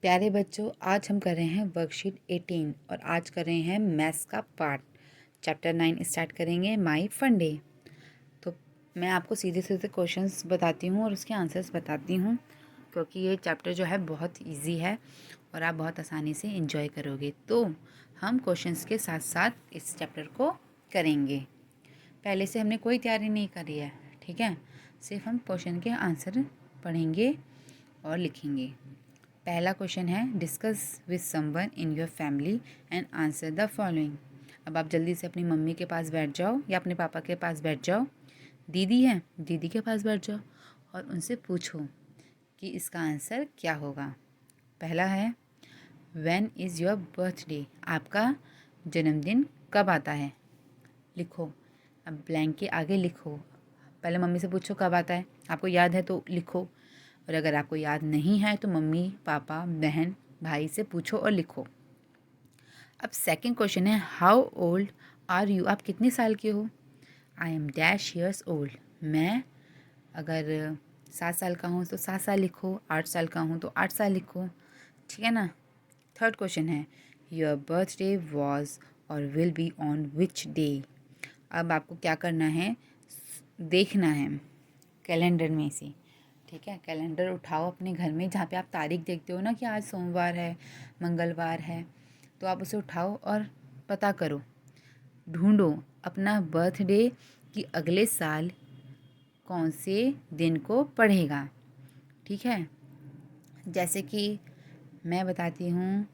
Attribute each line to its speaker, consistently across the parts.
Speaker 1: प्यारे बच्चों, आज हम कर रहे हैं वर्कशीट 18 और आज कर रहे हैं मैथ्स का पार्ट चैप्टर 9 स्टार्ट करेंगे माय फन डे। तो मैं आपको सीधे सीधे क्वेश्चंस बताती हूँ और उसके आंसर्स बताती हूँ, क्योंकि ये चैप्टर जो है बहुत इजी है और आप बहुत आसानी से एंजॉय करोगे। तो हम क्वेश्चंस के साथ साथ इस चैप्टर को करेंगे। पहले से हमने कोई तैयारी नहीं करी है, ठीक है। सिर्फ हम क्वेश्चन के आंसर पढ़ेंगे और लिखेंगे। पहला क्वेश्चन है, discuss with someone in your family and answer the following. अब आप जल्दी से अपनी मम्मी के पास बैठ जाओ या अपने पापा के पास बैठ जाओ, दीदी है दीदी के पास बैठ जाओ और उनसे पूछो कि इसका आंसर क्या होगा। पहला है, व्हेन इज़ योर बर्थडे, आपका जन्मदिन कब आता है। लिखो। अब ब्लैंक के आगे लिखो। पहले मम्मी से पूछो कब आता है, आपको याद है तो लिखो, और अगर आपको याद नहीं है तो मम्मी पापा बहन भाई से पूछो और लिखो। अब सेकंड क्वेश्चन है, हाउ ओल्ड आर यू, आप कितने साल के हो। I am dash years old, मैं अगर 7 साल का हूँ तो 7 साल लिखो, 8 साल का हूँ तो 8 साल लिखो, ठीक है ना। थर्ड क्वेश्चन है, योर बर्थडे वॉज और will be on which day. अब आपको क्या करना है, देखना है कैलेंडर में से, ठीक है। कैलेंडर उठाओ अपने घर में, जहाँ पे आप तारीख देखते हो ना कि आज सोमवार है मंगलवार है, तो आप उसे उठाओ और पता करो, ढूंढो अपना बर्थडे कि अगले साल कौन से दिन को पड़ेगा, ठीक है। जैसे कि मैं बताती हूँ,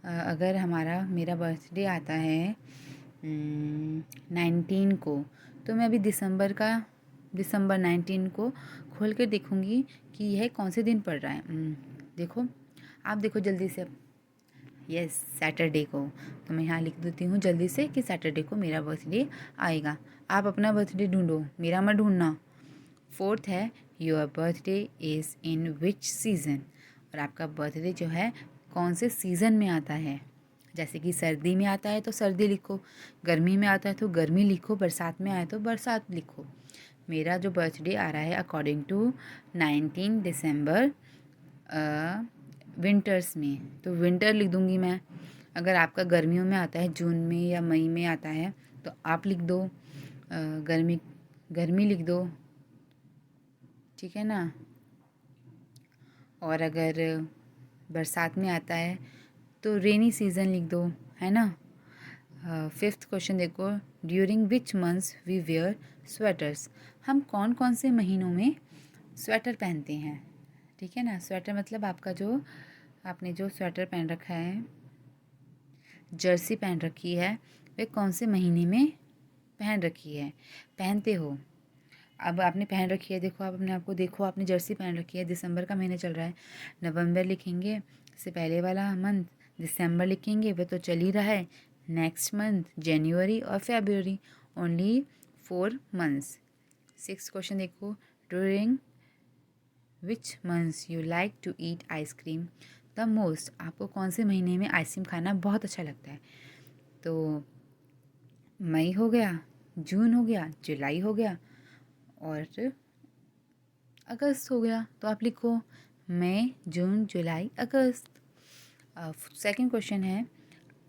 Speaker 1: अगर मेरा बर्थडे आता है 19 को, तो मैं अभी दिसंबर 19 को खोल कर देखूँगी कि यह कौन से दिन पड़ रहा है। देखो, आप देखो जल्दी से। अब यस, सैटरडे को, तो मैं यहाँ लिख देती हूँ जल्दी से कि सैटरडे को मेरा बर्थडे आएगा। आप अपना बर्थडे ढूंढो, मेरा मत ढूंढना। फोर्थ है, your birthday is in which season, और आपका बर्थडे जो है कौन से सीज़न में आता है। जैसे कि सर्दी में आता है तो सर्दी लिखो, गर्मी में आता है तो गर्मी लिखो, बरसात में आए तो बरसात लिखो। मेरा जो बर्थडे आ रहा है अकॉर्डिंग टू 19 दिसंबर विंटर्स में, तो विंटर लिख दूँगी मैं। अगर आपका गर्मियों में आता है, जून में या मई में आता है, तो आप लिख दो गर्मी गर्मी लिख दो, ठीक है ना। और अगर बरसात में आता है तो रेनी सीज़न लिख दो, है ना। फिफ्थ क्वेश्चन देखो, during which months we wear sweaters, हम कौन कौन से महीनों में स्वेटर पहनते हैं, ठीक है ना। स्वेटर मतलब आपने जो स्वेटर पहन रखा है, जर्सी पहन रखी है, वे कौन से महीने में पहन रखी है, पहनते हो। अब आपने पहन रखी है, देखो आप अपने आप को देखो, आपने जर्सी पहन रखी है, दिसंबर का महीना चल रहा है, नवंबर लिखेंगे, इससे पहले वाला मंथ दिसंबर लिखेंगे, वह तो चल ही रहा है। नेक्स्ट मंथ जनवरी और फरवरी, ओनली 4 मंथ्स। सिक्स क्वेश्चन देखो, during which months you like to eat ice cream the most, आपको कौन से महीने में आइसक्रीम खाना बहुत अच्छा लगता है। तो मई हो गया, जून हो गया, जुलाई हो गया और अगस्त हो गया, तो आप लिखो मई जून जुलाई अगस्त। सेकंड क्वेश्चन है,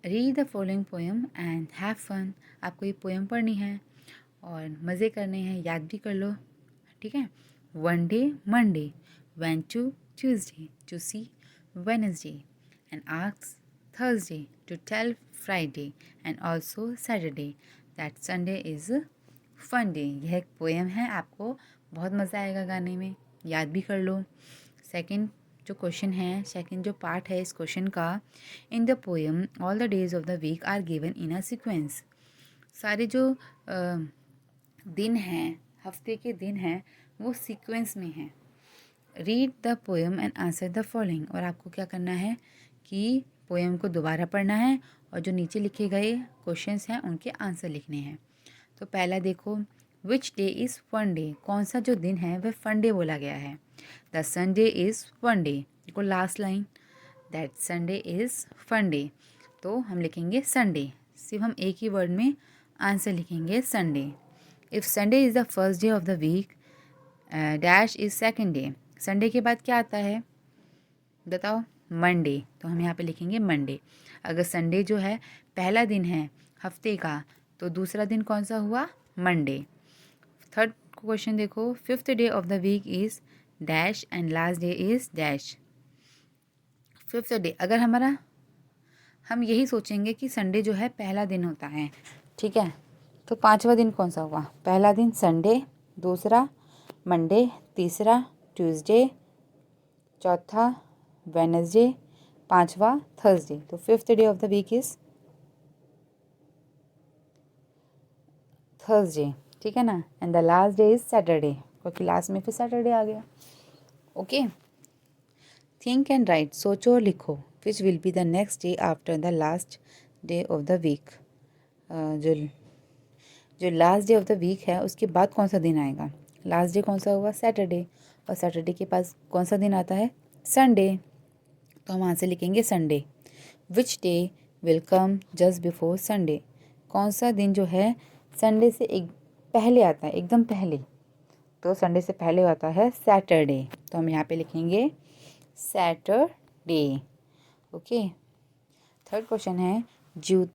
Speaker 1: read the following poem and have fun, आपको ये पोएम पढ़नी है और मज़े करने हैं, याद भी कर लो, ठीक है। One day Monday, went to Tuesday to see Wednesday, and ask Thursday to tell Friday, and also Saturday that Sunday is fun day. यह एक पोएम है, आपको बहुत मज़ा आएगा गाने में, याद भी कर लो। सेकंड जो क्वेश्चन है, सेकंड जो पार्ट है इस क्वेश्चन का, in the poem all the days of the week are given in a sequence, सारे जो दिन हैं, हफ्ते के दिन हैं, वो सीक्वेंस में हैं। Read the poem and answer the following, और आपको क्या करना है कि पोएम को दोबारा पढ़ना है और जो नीचे लिखे गए क्वेश्चंस हैं उनके आंसर लिखने हैं। तो पहला देखो, which day is fun day, कौन सा जो दिन है वह फन डे बोला गया है। The Sunday is fun day, देखो last line, that Sunday is fun day, तो हम लिखेंगे संडे, सिर्फ हम एक ही वर्ड में आंसर लिखेंगे Sunday. If Sunday is the first day of the week, dash is second day, Sunday के बाद क्या आता है बताओ। मंडे, तो हम यहाँ पे लिखेंगे मंडे। अगर संडे जो है पहला दिन है हफ्ते का, तो दूसरा दिन कौन सा हुआ? मंडे। थर्ड क्वेश्चन देखो, fifth day of the week is dash and last day is dash. Fifth day, अगर हम यही सोचेंगे कि संडे जो है पहला दिन होता है, ठीक है, तो पांचवा दिन कौन सा हुआ? पहला दिन संडे, दूसरा मंडे, तीसरा ट्यूसडे, चौथा वेडनेसडे, पांचवा थर्सडे। तो fifth day of the week is Thursday, ठीक है ना। And the last day is Saturday, क्योंकि लास्ट में फिर सैटरडे आ गया। ओके, थिंक एंड राइट, सोचो और लिखो, which will be the next day after the last day of the week. जो last day of the week है उसके बाद कौन सा दिन आएगा? लास्ट डे कौन सा हुआ? सैटरडे, और सैटरडे के पास कौन सा दिन आता है? संडे, तो हम वहाँ से लिखेंगे Sunday. Which day will come just before Sunday, कौन सा दिन जो है संडे से एक पहले आता है, एकदम पहले, तो संडे से पहले आता है सैटरडे, तो हम यहाँ पे लिखेंगे सैटरडे। ओके, थर्ड क्वेश्चन है, जूते